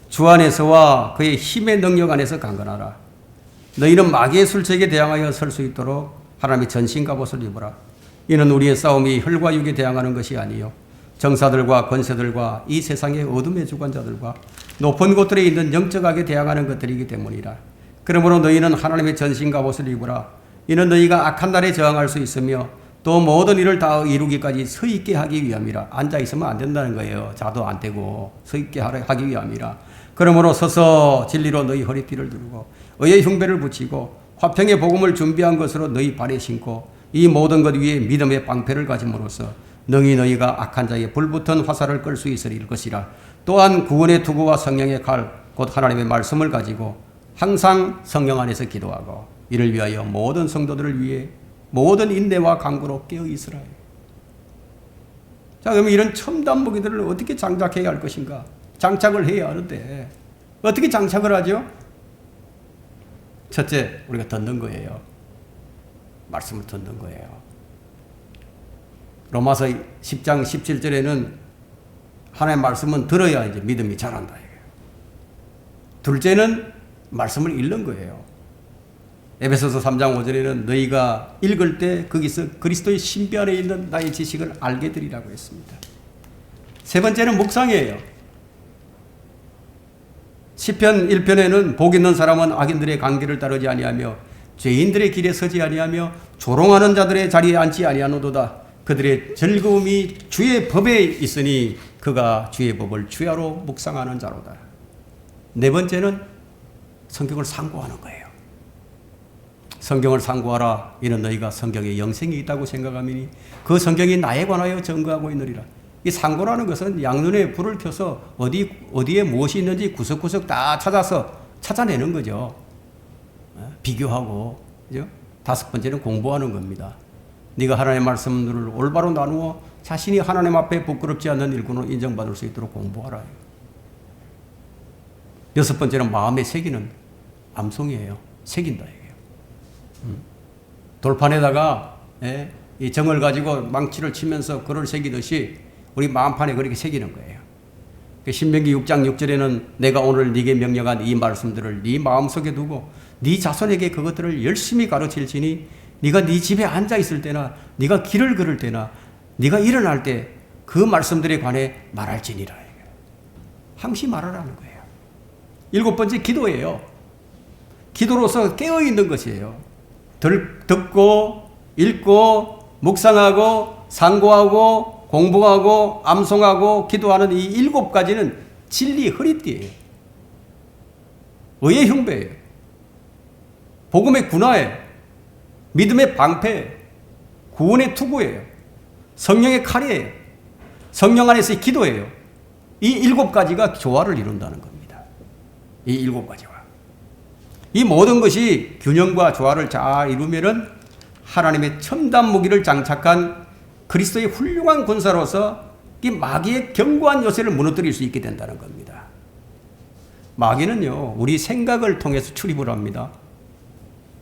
Speaker 1: 주 안에서와 그의 힘의 능력 안에서 강건하라. 너희는 마귀의 술책에 대항하여 설 수 있도록 하나님의 전신 갑옷을 입어라. 이는 우리의 싸움이 혈과 육에 대항하는 것이 아니요 정사들과 권세들과 이 세상의 어둠의 주관자들과 높은 곳들에 있는 영적하게 대항하는 것들이기 때문이라. 그러므로 너희는 하나님의 전신 갑옷을 입으라. 이는 너희가 악한 날에 저항할 수 있으며 또 모든 일을 다 이루기까지 서 있게 하기 위함이라. 앉아 있으면 안 된다는 거예요. 자도 안 되고 서 있게 하기 위함이라. 그러므로 서서 진리로 너희 허리띠를 두르고 의의 흉배를 붙이고 화평의 복음을 준비한 것으로 너희 발에 신고 이 모든 것 위에 믿음의 방패를 가짐으로써 너희가 악한 자의 불붙은 화살을 끌 수 있을 것이라. 또한 구원의 투구와 성령의 칼 곧 하나님의 말씀을 가지고 항상 성령 안에서 기도하고 이를 위하여 모든 성도들을 위해 모든 인내와 간구로 깨어 있으라. 자, 그러면 이런 첨단 무기들을 어떻게 장착해야 할 것인가? 장착을 해야 하는데 어떻게 장착을 하죠? 첫째, 우리가 듣는 거예요. 말씀을 듣는 거예요. 로마서 10장 17절에는 하나님의 말씀은 들어야 이제 믿음이 자란다. 둘째는 말씀을 읽는 거예요. 에베소서 3장 5절에는 너희가 읽을 때 거기서 그리스도의 신비 안에 있는 나의 지식을 알게 되리라고 했습니다. 세 번째는 묵상이에요. 시편 1편에는 복 있는 사람은 악인들의 강기를 따르지 아니하며 죄인들의 길에 서지 아니하며 조롱하는 자들의 자리에 앉지 아니하노도다. 그들의 즐거움이 주의 법에 있으니 그가 주의 법을 주야로 묵상하는 자로다. 네 번째는 성경을 상고하는 거예요. 성경을 상고하라. 이는 너희가 성경에 영생이 있다고 생각하미니 그 성경이 나에 관하여 증거하고 있느니라. 이 상고라는 것은 양눈에 불을 켜서 어디에 무엇이 있는지 구석구석 다 찾아내는 거죠. 비교하고, 그죠? 다섯 번째는 공부하는 겁니다. 네가 하나님의 말씀들을 올바로 나누어 자신이 하나님 앞에 부끄럽지 않는 일꾼으로 인정받을 수 있도록 공부하라. 여섯 번째는 마음에 새기는 암송이에요. 새긴다 이게요. 돌판에다가 이 정을 가지고 망치를 치면서 글을 새기듯이 우리 마음판에 그렇게 새기는 거예요. 신명기 6장 6절에는 내가 오늘 네게 명령한 이 말씀들을 네 마음속에 두고 네 자손에게 그것들을 열심히 가르칠지니 네가 네 집에 앉아 있을 때나 네가 길을 걸을 때나 네가 일어날 때 그 말씀들에 관해 말할지니라. 항시 말하라는 거예요. 일곱 번째 기도예요. 기도로서 깨어있는 것이에요. 듣고 읽고 묵상하고 상고하고 공부하고 암송하고 기도하는 이 일곱 가지는 진리의 허리띠예요. 의의 흉배예요. 복음의 군화예요. 믿음의 방패예요. 구원의 투구예요. 성령의 칼이에요. 성령 안에서의 기도예요. 이 일곱 가지가 조화를 이룬다는 겁니다. 이 일곱 가지와 이 모든 것이 균형과 조화를 잘 이루면은 하나님의 첨단 무기를 장착한 그리스도의 훌륭한 군사로서 이 마귀의 견고한 요새를 무너뜨릴 수 있게 된다는 겁니다. 마귀는요, 우리 생각을 통해서 출입을 합니다.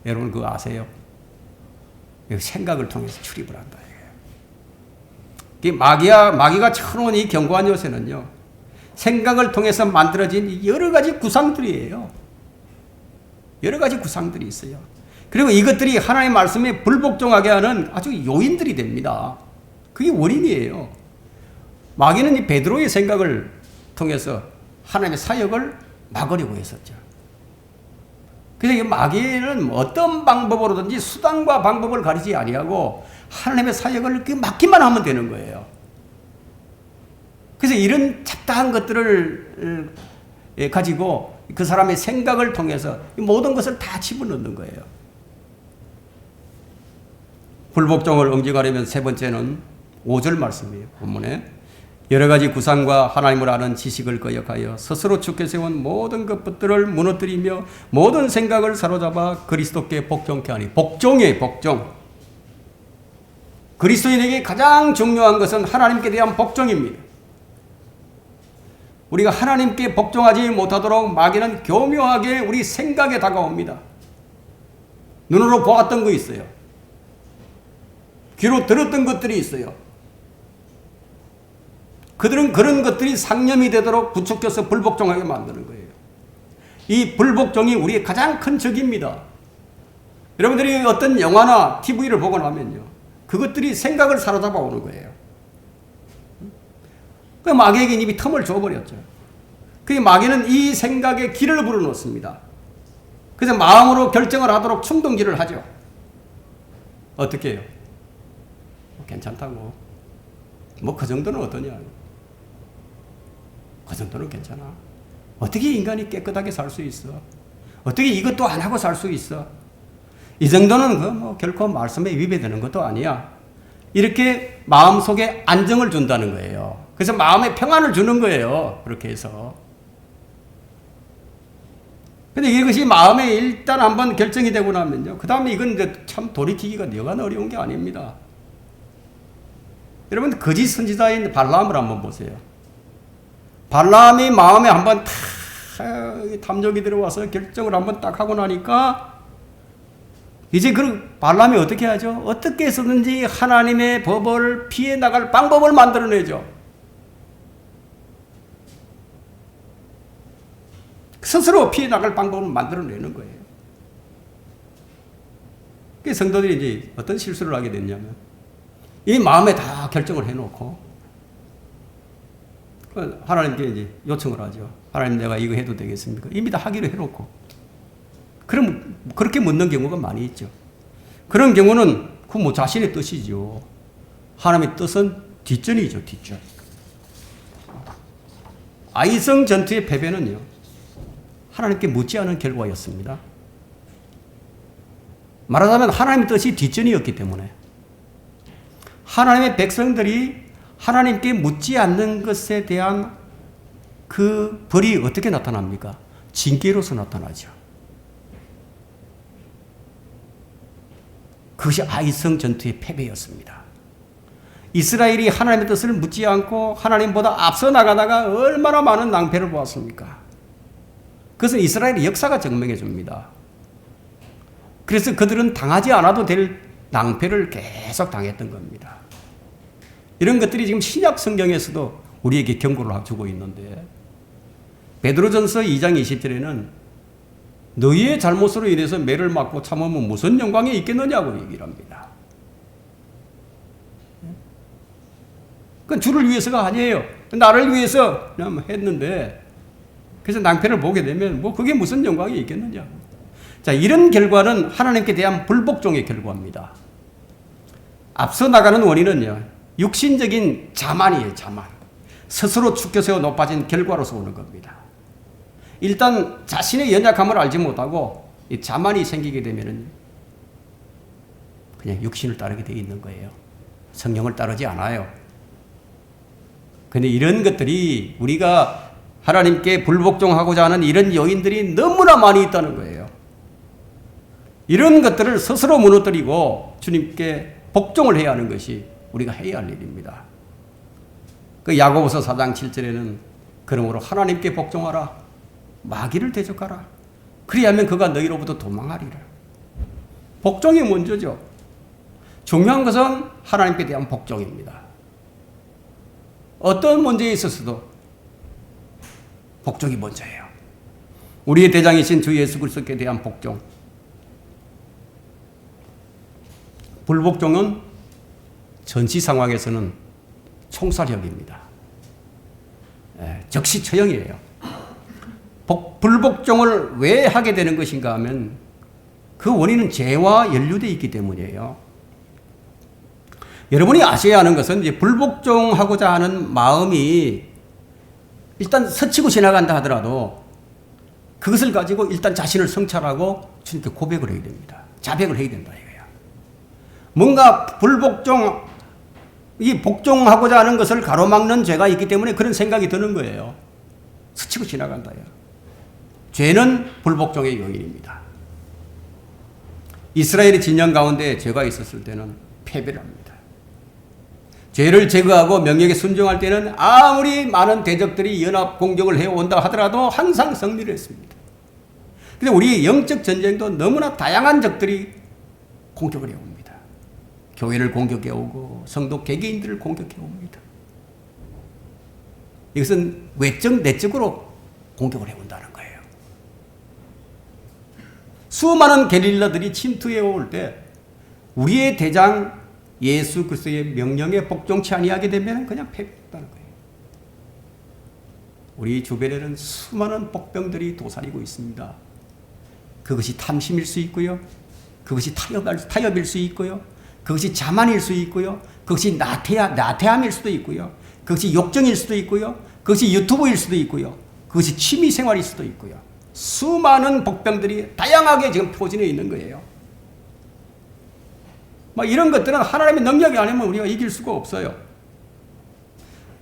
Speaker 1: 여러분 그거 아세요? 생각을 통해서 출입을 한다. 마귀가 쳐놓은 이 견고한 요새는요, 생각을 통해서 만들어진 여러 가지 구상들이에요. 여러 가지 구상들이 있어요. 그리고 이것들이 하나님의 말씀에 불복종하게 하는 아주 요인들이 됩니다. 그게 원인이에요. 마귀는 이 베드로의 생각을 통해서 하나님의 사역을 막으려고 했었죠. 그래서 마귀는 어떤 방법으로든지 수단과 방법을 가리지 아니하고 하나님의 사역을 막기만 하면 되는 거예요. 그래서 이런 잡다한 것들을 가지고 그 사람의 생각을 통해서 모든 것을 다 집어넣는 거예요. 불복종을 응징하려면 세 번째는 5절 말씀이에요. 본문에 여러 가지 구상과 하나님을 아는 지식을 거역하여 스스로 주께 세운 모든 것들을 무너뜨리며 모든 생각을 사로잡아 그리스도께 복종케 하니. 복종이에요. 복종. 그리스도인에게 가장 중요한 것은 하나님께 대한 복종입니다. 우리가 하나님께 복종하지 못하도록 마귀는 교묘하게 우리 생각에 다가옵니다. 눈으로 보았던 거 있어요. 귀로 들었던 것들이 있어요. 그들은 그런 것들이 상념이 되도록 부추겨서 불복종하게 만드는 거예요. 이 불복종이 우리의 가장 큰 적입니다. 여러분들이 어떤 영화나 TV를 보고 나면요, 그것들이 생각을 사로잡아 오는 거예요. 그 마귀에게 이미 틈을 줘버렸죠. 그 마귀는 이 생각에 길을 불어넣습니다. 그래서 마음으로 결정을 하도록 충동질을 하죠. 어떻게 해요? 괜찮다고. 뭐 그 정도는 어떠냐. 그 정도는 괜찮아. 어떻게 인간이 깨끗하게 살 수 있어? 어떻게 이것도 안 하고 살 수 있어? 이 정도는 뭐 결코 말씀에 위배되는 것도 아니야. 이렇게 마음속에 안정을 준다는 거예요. 그래서 마음에 평안을 주는 거예요. 그렇게 해서. 근데 이것이 마음에 일단 한번 결정이 되고 나면요. 그 다음에 이건 이제 참 돌이키기가 여간 어려운 게 아닙니다. 여러분, 거짓 선지자인 발람을 한번 보세요. 발람이 마음에 한번 탁 탐욕이 들어와서 결정을 한번 딱 하고 나니까 이제 그 발람이 어떻게 하죠? 어떻게 해서든지 하나님의 법을 피해 나갈 방법을 만들어내죠. 스스로 피해 나갈 방법을 만들어내는 거예요. 그 성도들이 이제 어떤 실수를 하게 됐냐면 이 마음에 다 결정을 해놓고 하나님께 이제 요청을 하죠. 하나님, 내가 이거 해도 되겠습니까? 이미 다 하기로 해놓고. 그럼 그렇게 묻는 경우가 많이 있죠. 그런 경우는 그 뭐 자신의 뜻이죠. 하나님의 뜻은 뒷전이죠, 뒷전. 아이성 전투의 패배는요, 하나님께 묻지 않은 결과였습니다. 말하자면 하나님의 뜻이 뒷전이었기 때문에 하나님의 백성들이 하나님께 묻지 않는 것에 대한 그 벌이 어떻게 나타납니까? 징계로서 나타나죠. 그것이 아이성 전투의 패배였습니다. 이스라엘이 하나님의 뜻을 묻지 않고 하나님보다 앞서 나가다가 얼마나 많은 낭패를 보았습니까? 그것은 이스라엘의 역사가 증명해 줍니다. 그래서 그들은 당하지 않아도 될 낭패를 계속 당했던 겁니다. 이런 것들이 지금 신약 성경에서도 우리에게 경고를 주고 있는데, 베드로전서 2장 20절에는 너희의 잘못으로 인해서 매를 맞고 참으면 무슨 영광이 있겠느냐고 얘기를 합니다. 그건 주를 위해서가 아니에요. 나를 위해서 그냥 했는데, 그래서 낭패를 보게 되면 뭐 그게 무슨 영광이 있겠느냐고. 자, 이런 결과는 하나님께 대한 불복종의 결과입니다. 앞서 나가는 원인은요, 육신적인 자만이에요, 자만. 스스로 축켜세워 높아진 결과로서 오는 겁니다. 일단 자신의 연약함을 알지 못하고 이 자만이 생기게 되면은 그냥 육신을 따르게 되어 있는 거예요. 성령을 따르지 않아요. 근데 이런 것들이 우리가 하나님께 불복종하고자 하는 이런 요인들이 너무나 많이 있다는 거예요. 이런 것들을 스스로 무너뜨리고 주님께 복종을 해야 하는 것이 우리가 해야 할 일입니다. 그 야고보서 4장 7절에는 그러므로 하나님께 복종하라. 마귀를 대적하라. 그리하면 그가 너희로부터 도망하리라. 복종이 먼저죠. 중요한 것은 하나님께 대한 복종입니다. 어떤 문제에 있어서도 복종이 먼저예요. 우리의 대장이신 주 예수 그리스도께 대한 복종. 불복종은 전시 상황에서는 총살형입니다. 즉시 처형이에요. 불복종을 왜 하게 되는 것인가 하면 그 원인은 죄와 연루되어 있기 때문이에요. 여러분이 아셔야 하는 것은 이제 불복종하고자 하는 마음이 일단 스치고 지나간다 하더라도 그것을 가지고 일단 자신을 성찰하고 주님께 고백을 해야 됩니다. 자백을 해야 된다 이거야. 뭔가 이 복종하고자 하는 것을 가로막는 죄가 있기 때문에 그런 생각이 드는 거예요. 스치고 지나간다요. 죄는 불복종의 요인입니다. 이스라엘의 진영 가운데 죄가 있었을 때는 패배를 합니다. 죄를 제거하고 명령에 순종할 때는 아무리 많은 대적들이 연합 공격을 해온다 하더라도 항상 승리를 했습니다. 그런데 우리의 영적 전쟁도 너무나 다양한 적들이 공격을 해옵니다. 교회를 공격해오고 성도 개개인들을 공격해옵니다. 이것은 외적 내적으로 공격을 해온다는 거예요. 수많은 게릴라들이 침투해 올 때 우리의 대장 예수 그리스도의 명령에 복종치 아니하게 되면 그냥 패배했다는 거예요. 우리 주변에는 수많은 복병들이 도사리고 있습니다. 그것이 탐심일 수 있고요. 그것이 타협일 수 있고요. 그것이 자만일 수 있고요. 그것이 나태함일 수도 있고요. 그것이 욕정일 수도 있고요. 그것이 유튜브일 수도 있고요. 그것이 취미생활일 수도 있고요. 수많은 복병들이 다양하게 지금 포진해 있는 거예요. 이런 것들은 하나님의 능력이 아니면 우리가 이길 수가 없어요.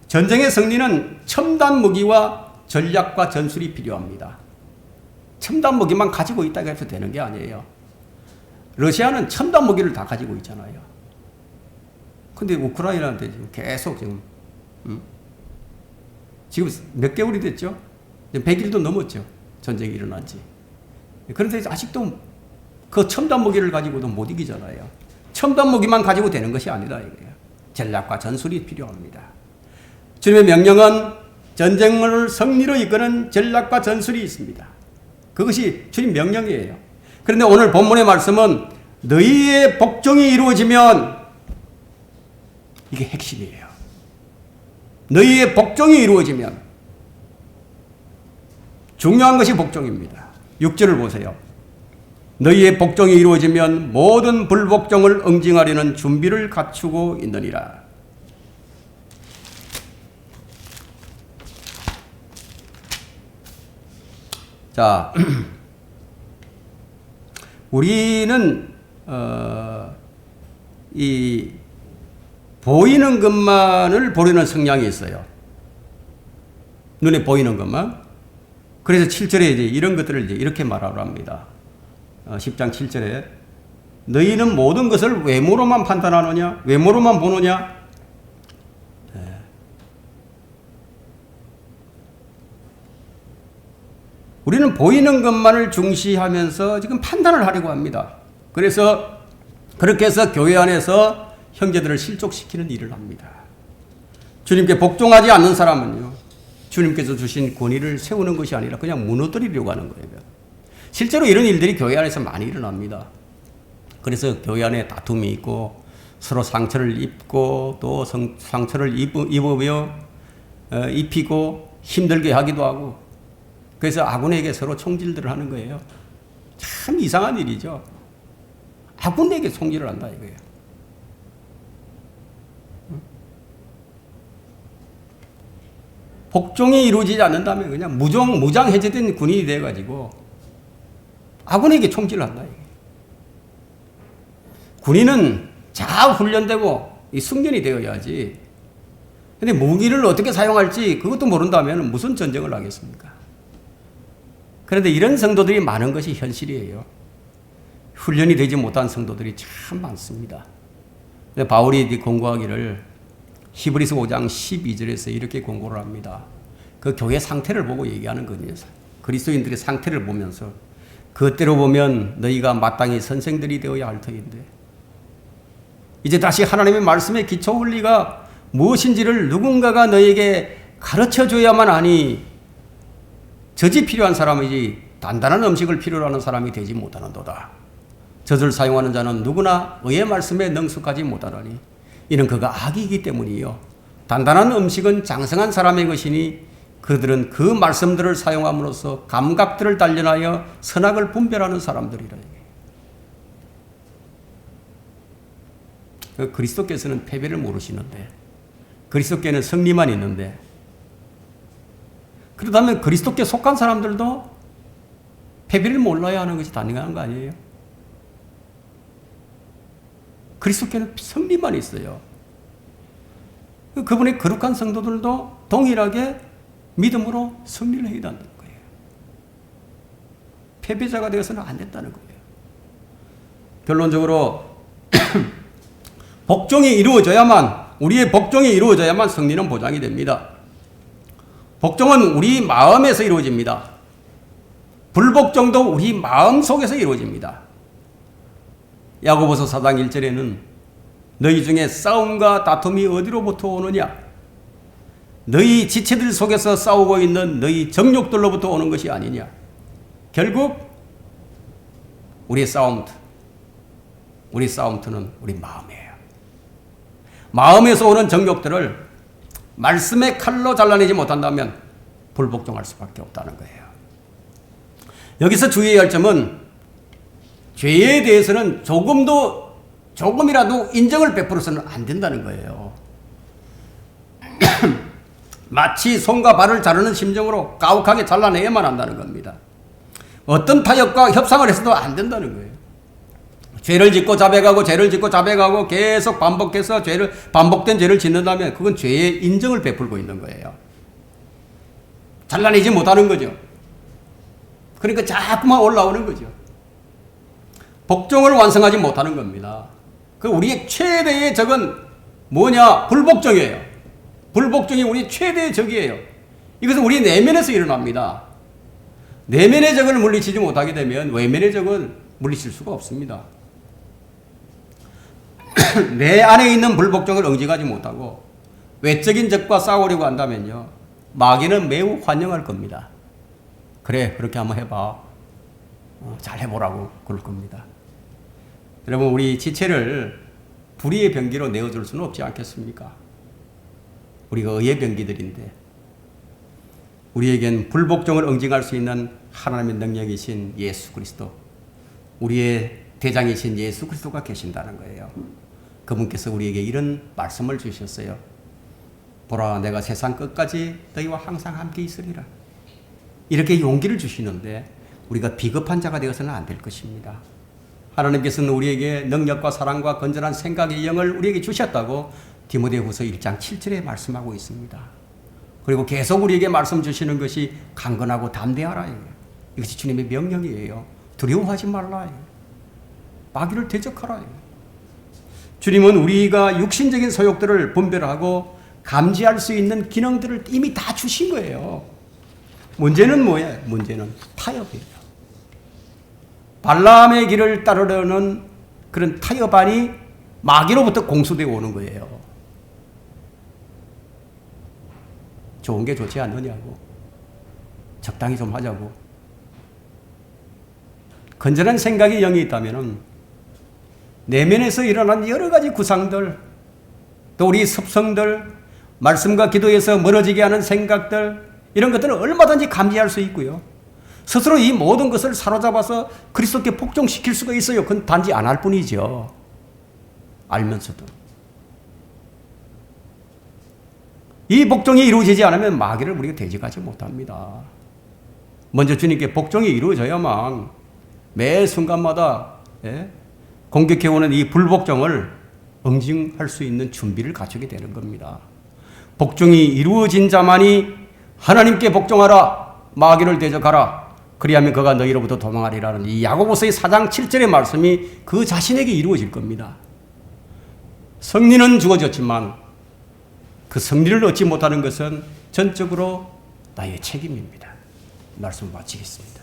Speaker 1: 전쟁의 승리는 첨단 무기와 전략과 전술이 필요합니다. 첨단 무기만 가지고 있다고 해서 되는 게 아니에요. 러시아는 첨단 무기를 다 가지고 있잖아요. 근데 우크라이나한테 지금 계속 지금 몇 개월이 됐죠? 100일도 넘었죠. 전쟁이 일어난 지. 그런데 아직도 그 첨단 무기를 가지고도 못 이기잖아요. 첨단 무기만 가지고 되는 것이 아니다 이거예요. 전략과 전술이 필요합니다. 주님의 명령은 전쟁을 승리로 이끄는 전략과 전술이 있습니다. 그것이 주님 명령이에요. 그런데 오늘 본문의 말씀은 너희의 복종이 이루어지면, 이게 핵심이에요. 너희의 복종이 이루어지면, 중요한 것이 복종입니다. 6절을 보세요. 너희의 복종이 이루어지면 모든 불복종을 응징하려는 준비를 갖추고 있느니라. 자, 우리는 이 보이는 것만을 보려는 성향이 있어요. 눈에 보이는 것만. 그래서 7절에 이제 이런 것들을 이제 이렇게 말하려 합니다. 10장 7절에 너희는 모든 것을 외모로만 판단하느냐? 외모로만 보느냐? 우리는 보이는 것만을 중시하면서 지금 판단을 하려고 합니다. 그래서 그렇게 해서 교회 안에서 형제들을 실족시키는 일을 합니다. 주님께 복종하지 않는 사람은요, 주님께서 주신 권위를 세우는 것이 아니라 그냥 무너뜨리려고 하는 거예요. 실제로 이런 일들이 교회 안에서 많이 일어납니다. 그래서 교회 안에 다툼이 있고 서로 상처를 입고 또 상처를 입으며 입히고 힘들게 하기도 하고, 그래서 아군에게 서로 총질들을 하는 거예요. 참 이상한 일이죠. 아군에게 총질을 한다 이거예요. 복종이 이루어지지 않는다면 그냥 무장 해제된 군인이 돼가지고 아군에게 총질을 한다 이거예요. 군인은 잘 훈련되고 숙련이 되어야지. 근데 무기를 어떻게 사용할지 그것도 모른다면 무슨 전쟁을 하겠습니까? 그런데 이런 성도들이 많은 것이 현실이에요. 훈련이 되지 못한 성도들이 참 많습니다. 바울이 공고하기를 히브리서 5장 12절에서 이렇게 공고를 합니다. 그 교회 상태를 보고 얘기하는 거예요. 그리스도인들의 상태를 보면서 그때로 보면 너희가 마땅히 선생들이 되어야 할 터인데, 이제 다시 하나님의 말씀의 기초 원리가 무엇인지를 누군가가 너에게 가르쳐줘야만 하니 젖이 필요한 사람이지 단단한 음식을 필요로 하는 사람이 되지 못하는도다. 젖을 사용하는 자는 누구나 의의 말씀에 능숙하지 못하나니 이는 그가 악이기 때문이요. 단단한 음식은 장성한 사람의 것이니 그들은 그 말씀들을 사용함으로써 감각들을 단련하여 선악을 분별하는 사람들이라. 그리스도께서는 패배를 모르시는데, 그리스도께는 승리만 있는데, 그렇다면 그리스도께 속한 사람들도 패배를 몰라야 하는 것이 당연한 거 아니에요? 그리스도께는 승리만 있어요. 그분의 거룩한 성도들도 동일하게 믿음으로 승리를 해야 한다는 거예요. 패배자가 되어서는 안 된다는 거예요. 결론적으로 우리의 복종이 이루어져야만 승리는 보장이 됩니다. 복종은 우리 마음에서 이루어집니다. 불복종도 우리 마음 속에서 이루어집니다. 야고보서 4장 1절에는 너희 중에 싸움과 다툼이 어디로부터 오느냐? 너희 지체들 속에서 싸우고 있는 너희 정욕들로부터 오는 것이 아니냐? 결국 우리의 싸움터는 우리 마음이에요. 마음에서 오는 정욕들을 말씀의 칼로 잘라내지 못한다면 불복종할 수밖에 없다는 거예요. 여기서 주의해야 할 점은 죄에 대해서는 조금이라도 인정을 베풀어서는 안 된다는 거예요. 마치 손과 발을 자르는 심정으로 가혹하게 잘라내야만 한다는 겁니다. 어떤 타협과 협상을 해서도 안 된다는 거예요. 죄를 짓고 자백하고 죄를 짓고 자백하고 계속 반복해서 반복된 죄를 짓는다면 그건 죄의 인정을 베풀고 있는 거예요. 잘라내지 못하는 거죠. 그러니까 자꾸만 올라오는 거죠. 복종을 완성하지 못하는 겁니다. 그 우리의 최대의 적은 뭐냐? 불복종이에요. 불복종이 우리의 최대의 적이에요. 이것은 우리 내면에서 일어납니다. 내면의 적을 물리치지 못하게 되면 외면의 적은 물리칠 수가 없습니다. 내 안에 있는 불복종을 응징하지 못하고 외적인 적과 싸우려고 한다면요, 마귀는 매우 환영할 겁니다. 그래, 그렇게 한번 해봐. 잘 해보라고 그럴 겁니다. 여러분, 우리 지체를 불의의 병기로 내어줄 수는 없지 않겠습니까? 우리가 의의 병기들인데 우리에겐 불복종을 응징할 수 있는 하나님의 능력이신 예수 그리스도, 우리의 대장이신 예수 그리스도가 계신다는 거예요. 그분께서 우리에게 이런 말씀을 주셨어요. 보라, 내가 세상 끝까지 너희와 항상 함께 있으리라. 이렇게 용기를 주시는데 우리가 비겁한 자가 되어서는 안 될 것입니다. 하나님께서는 우리에게 능력과 사랑과 건전한 생각의 영을 우리에게 주셨다고 디모데후서 1장 7절에 말씀하고 있습니다. 그리고 계속 우리에게 말씀 주시는 것이 강건하고 담대하라예요. 이것이 주님의 명령이에요. 두려워하지 말라예요. 마귀를 대적하라예요. 주님은 우리가 육신적인 소욕들을 분별하고 감지할 수 있는 기능들을 이미 다 주신 거예요. 문제는 뭐예요? 문제는 타협이에요. 발람의 길을 따르려는 그런 타협안이 마귀로부터 공수되어 오는 거예요. 좋은 게 좋지 않느냐고. 적당히 좀 하자고. 건전한 생각이 영이 있다면 내면에서 일어난 여러 가지 구상들, 또 우리 습성들, 말씀과 기도에서 멀어지게 하는 생각들, 이런 것들은 얼마든지 감지할 수 있고요. 스스로 이 모든 것을 사로잡아서 그리스도께 복종시킬 수가 있어요. 그건 단지 안 할 뿐이죠. 알면서도. 이 복종이 이루어지지 않으면 마귀를 우리가 대적하지 못합니다. 먼저 주님께 복종이 이루어져야만 매 순간마다 공격해오는 이 불복종을 응징할 수 있는 준비를 갖추게 되는 겁니다. 복종이 이루어진 자만이 하나님께 복종하라, 마귀를 대적하라, 그리하면 그가 너희로부터 도망하리라는 이 야고보서의 4장 7절의 말씀이 그 자신에게 이루어질 겁니다. 승리는 주어졌지만 그 승리를 얻지 못하는 것은 전적으로 나의 책임입니다. 말씀 마치겠습니다.